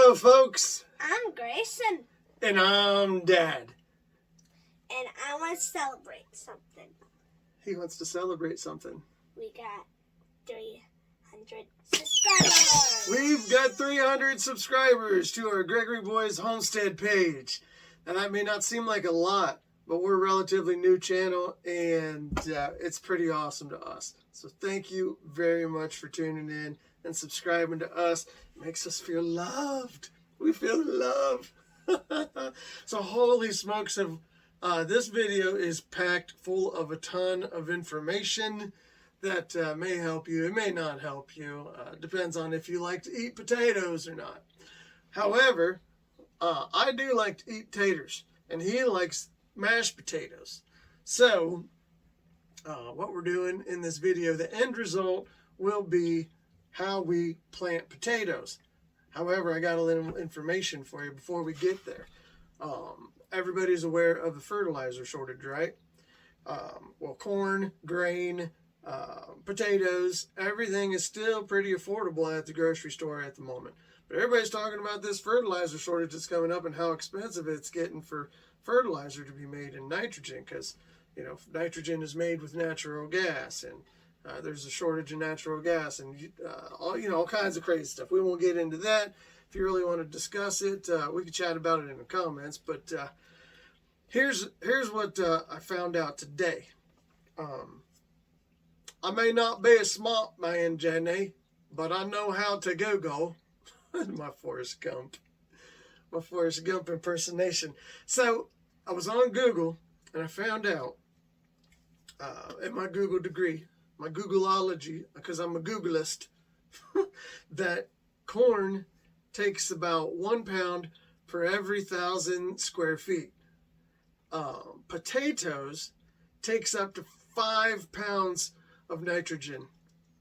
Hello, folks. I'm Greyson. And I'm Dad. And I want to celebrate something. He wants to celebrate something. We got 300 subscribers. We've got 300 subscribers to our Gregory Boys Homestead page. And that may not seem like a lot, but we're a relatively new channel, and it's pretty awesome to us. So thank you very much for tuning in and subscribing to us. It makes us feel loved. We feel love. So holy smokes, this video is packed full of a ton of information that may help you. It may not help you. Depends on if you like to eat potatoes or not. However, I do like to eat taters, and he likes mashed potatoes. So what we're doing in this video, the end result will be how we plant potatoes. However, I got a little information for you before we get there. Everybody's aware of the fertilizer shortage, right? Well, corn, grain, potatoes, everything is still pretty affordable at the grocery store at the moment. But everybody's talking about this fertilizer shortage that's coming up and how expensive it's getting for fertilizer to be made in nitrogen, because, you know, nitrogen is made with natural gas, and there's a shortage of natural gas, and all kinds of crazy stuff. We won't get into that. If you really want to discuss it, we can chat about it in the comments. But here's what I found out today. I may not be a smart man, Jenny, but I know how to Google. My Forrest Gump impersonation. So I was on Google, and I found out in my Google degree, my Googleology, because I'm a Googleist, that corn takes about 1 pound per every 1,000 square feet. Potatoes takes up to 5 pounds of nitrogen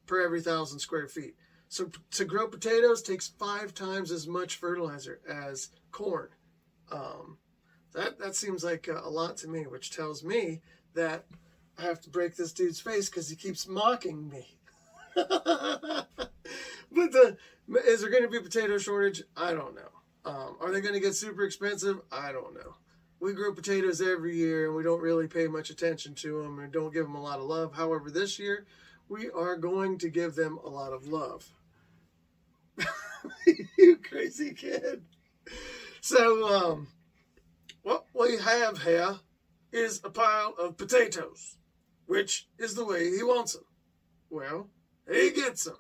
per every 1,000 square feet. So to grow potatoes takes 5 times as much fertilizer as corn. That seems like a lot to me, which tells me that I have to break this dude's face because he keeps mocking me. But is there going to be a potato shortage? I don't know. Are they going to get super expensive? I don't know. We grow potatoes every year, and we don't really pay much attention to them and don't give them a lot of love. However, this year, we are going to give them a lot of love. You crazy kid. So, what we have here is a pile of potatoes, which is the way he wants them. Well, he gets them.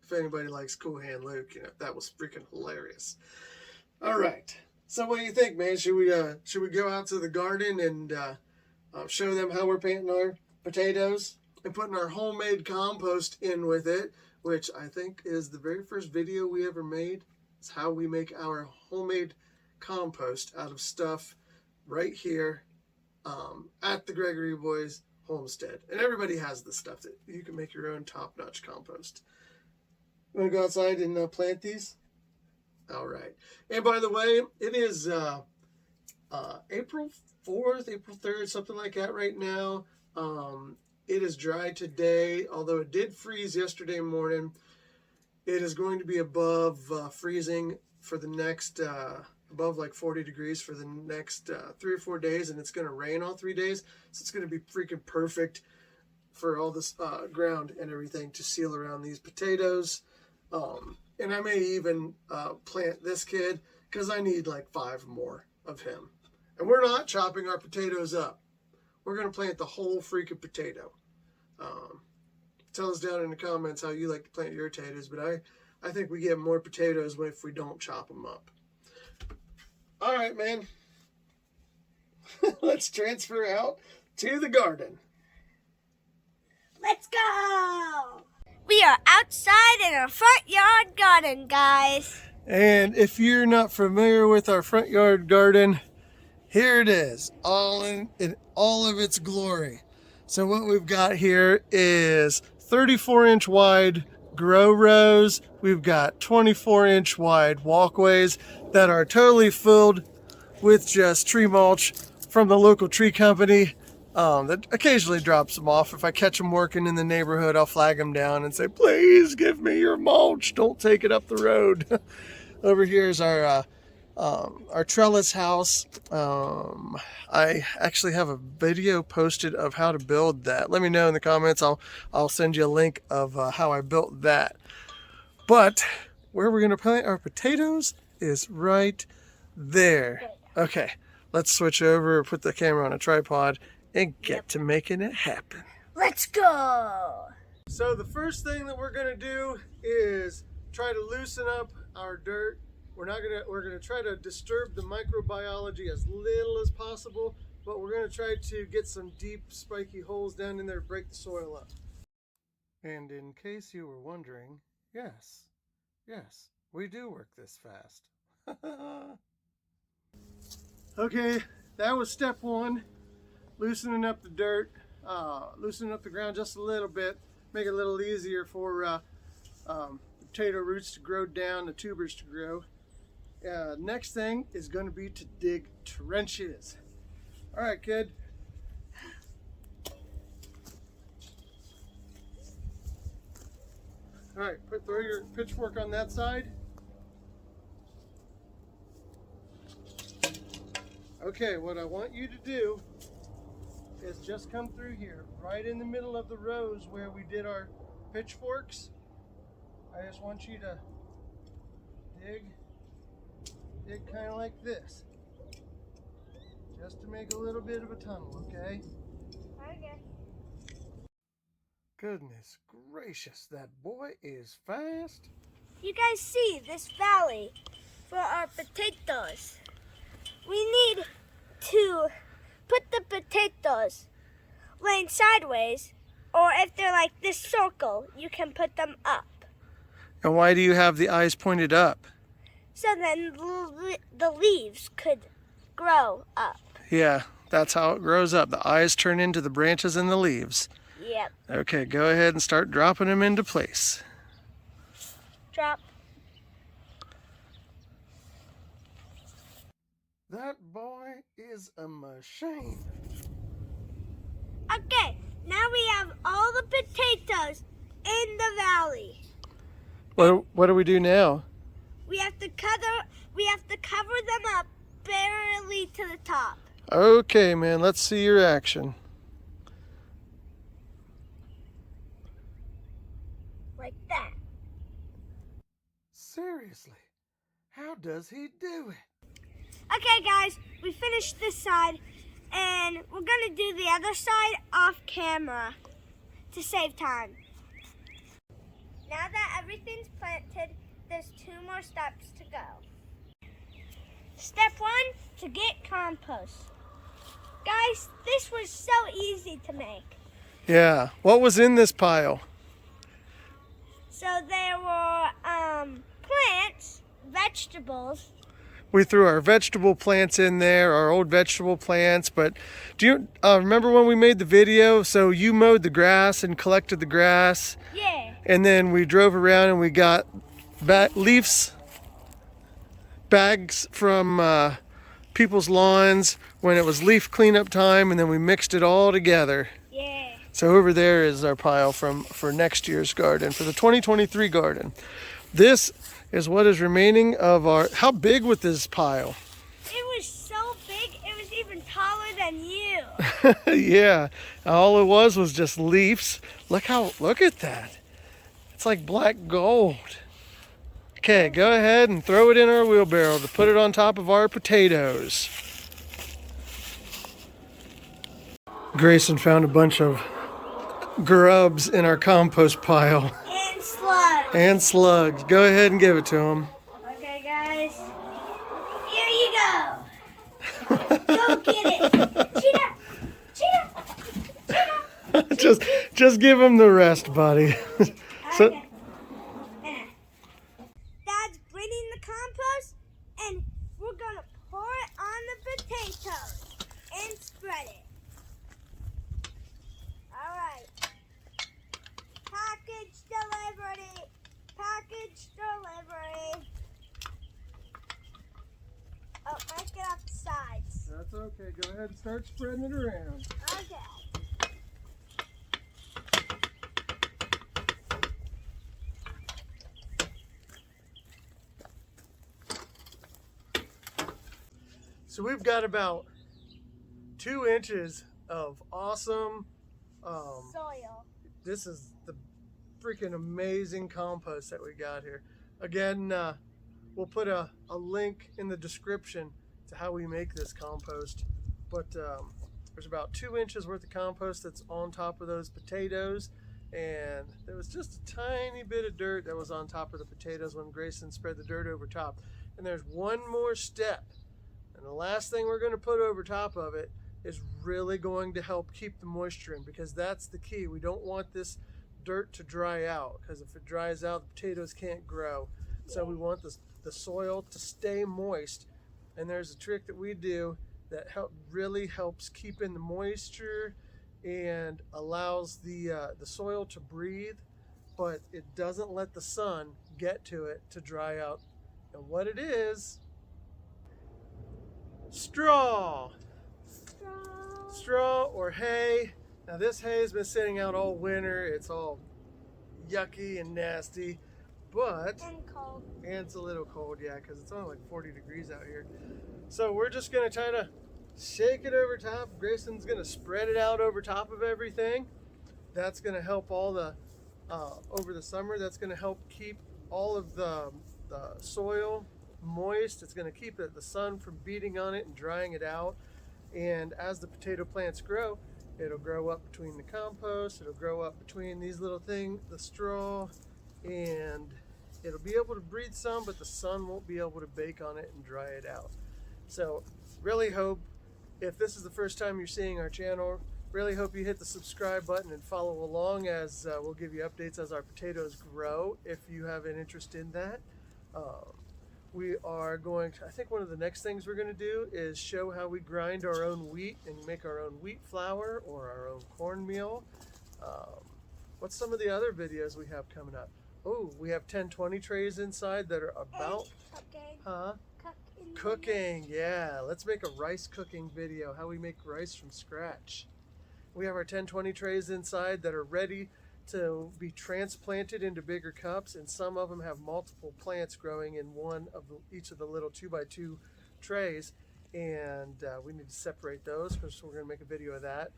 If anybody likes Cool Hand Luke, you know, that was freaking hilarious. All right. So what do you think, man? Should we go out to the garden and show them how we're planting our potatoes and putting our homemade compost in with it, which I think is the very first video we ever made. It's how we make our homemade compost out of stuff right here at the Gregory Boys Homestead. And everybody has the stuff that you can make your own top-notch compost. You want to go outside and plant these? All right. And by the way, it is April 4th, April 3rd, something like that right now. It is dry today, although it did freeze yesterday morning. It is going to be above freezing for the next, above like 40 degrees for the next 3 or 4 days, and it's going to rain all 3 days. So it's going to be freaking perfect for all this ground and everything to seal around these potatoes. And I may even plant this kid because I need like 5 more of him. And we're not chopping our potatoes up. We're going to plant the whole freaking potato. Tell us down in the comments how you like to plant your potatoes, but I think we get more potatoes if we don't chop them up. All right, man. Let's transfer out to the garden. Let's go! We are outside in our front yard garden, guys. And if you're not familiar with our front yard garden, here it is, all in all of its glory. So what we've got here is 34-inch wide grow rows. We've got 24-inch wide walkways that are totally filled with just tree mulch from the local tree company. That occasionally drops them off. If I catch them working in the neighborhood, I'll flag them down and say, please give me your mulch. Don't take it up the road. Over here is our trellis house. I actually have a video posted of how to build that. Let me know in the comments. I'll send you a link of how I built that. But where we're going to plant our potatoes is right there. Okay, let's switch over, put the camera on a tripod, and get to making it happen. Let's go! So the first thing that we're gonna do is try to loosen up our dirt. We're gonna try to disturb the microbiology as little as possible, but we're gonna try to get some deep, spiky holes down in there to break the soil up. And in case you were wondering, yes, we do work this fast. Okay, that was step one. Loosening up the dirt, loosening up the ground just a little bit, make it a little easier for potato roots to grow down, the tubers to grow. Next thing is going to be to dig trenches. All right, kid. All right, throw your pitchfork on that side. Okay, what I want you to do is just come through here, right in the middle of the rows where we did our pitchforks. I just want you to dig kind of like this, just to make a little bit of a tunnel, okay? Okay. Goodness gracious, that boy is fast. You guys see this valley for our potatoes. We need to put the potatoes laying sideways, or if they're like this circle, you can put them up. And why do you have the eyes pointed up? So then the leaves could grow up. Yeah, that's how it grows up. The eyes turn into the branches and the leaves. Yep. Okay, go ahead and start dropping them into place. Drop. That boy is a machine. Okay, now we have all the potatoes in the valley. What do we do now? We have to cover them up barely to the top. Okay, man, let's see your action. Like that. Seriously, how does he do it? Okay, guys, we finished this side, and we're gonna do the other side off camera to save time. Now that everything's planted, there's 2 more steps to go. Step 1, to get compost. Guys, this was so easy to make. Yeah, what was in this pile? So there were plants, vegetables. We threw our vegetable plants in there, our old vegetable plants, but do you remember when we made the video? So you mowed the grass and collected the grass. Yeah. And then we drove around and we got bags from people's lawns when it was leaf cleanup time, and then we mixed it all together. Yeah. So over there is our pile for next year's garden, for the 2023 garden. This is what is remaining of our, how big was this pile? It was so big, it was even taller than you. Yeah, all it was just leaves. Look at that. It's like black gold. Okay, go ahead and throw it in our wheelbarrow to put it on top of our potatoes. Grayson found a bunch of grubs in our compost pile. And slugs. And slugs. Go ahead and give it to him. Okay, guys. Here you go. Go get it. Cheetah. Cheetah. Cheetah. just give him the rest, buddy. So, Okay. Dad's bringing the compost, and we're going to pour it on the potatoes and spread it. All right. Package delivery. Package delivery. Oh, might get off the sides. that's okay. Go ahead and start spreading it around. Okay. So we've got about 2 inches of awesome Soil. this is the freaking amazing compost that we got here. Again, we'll put a link in the description to how we make this compost. But there's about 2 inches worth of compost that's on top of those potatoes. And there was just a tiny bit of dirt that was on top of the potatoes when Greyson spread the dirt over top. And there's one more step. And the last thing we're going to put over top of it is really going to help keep the moisture in, because that's the key. We don't want this dirt to dry out, because if it dries out, the potatoes can't grow. So we want the soil to stay moist. And there's a trick that we do that really helps keep in the moisture and allows the soil to breathe, but it doesn't let the sun get to it to dry out. And what it is, straw or hay. Now this hay has been sitting out all winter. It's all yucky and nasty, but And cold. and it's a little cold, yeah, because it's only like 40 degrees out here. So we're just gonna try to shake it over top. Greyson's gonna spread it out over top of everything. That's gonna help all the over the summer. That's gonna help keep all of the soil moist. It's gonna keep the sun from beating on it and drying it out. And as the potato plants grow, it'll grow up between the compost, it'll grow up between these little things, the straw, and it'll be able to breathe some, but the sun won't be able to bake on it and dry it out. So really hope, if this is the first time you're seeing our channel, really hope you hit the subscribe button and follow along, as we'll give you updates as our potatoes grow if you have an interest in that. We are going to, I think one of the next things we're going to do is show how we grind our own wheat and make our own wheat flour or our own cornmeal. What's some of the other videos we have coming up? Oh, we have 10-20 trays inside that are about cooking. Yeah, let's make a rice cooking video, how we make rice from scratch. We have our 10-20 trays inside that are ready to be transplanted into bigger cups, and some of them have multiple plants growing in each of the little 2x2 trays, and we need to separate those, because we're going to make a video of that.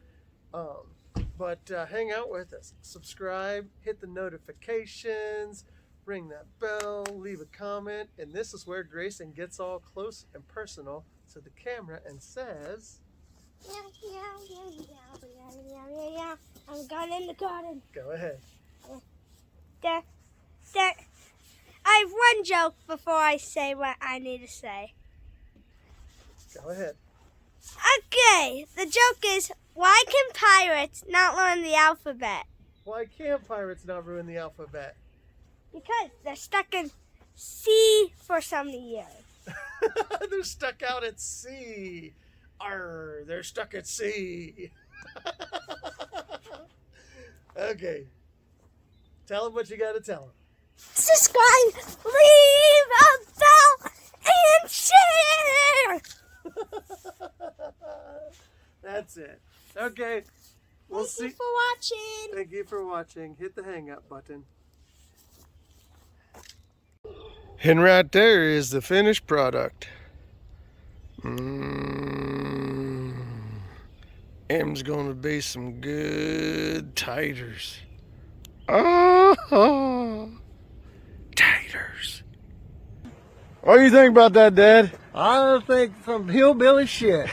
But hang out with us, subscribe, hit the notifications, ring that bell, leave a comment, and this is where Greyson gets all close and personal to the camera and says, I'm going in the garden. go ahead. I have one joke before I say what I need to say. Go ahead. Okay, the joke is, why can pirates not learn the alphabet? Why can't pirates not ruin the alphabet? Because they're stuck in sea for so many years. They're stuck out at sea. Arr, they're stuck at sea. Okay. Tell them what you got to tell them. Subscribe, leave a bell, and share. That's it. Okay. We'll see. Thank you for watching. Thank you for watching. Hit the hang up button. And right there is the finished product. M's gonna be some good taters. Oh, taters. What do you think about that, Dad? I think some hillbilly shit.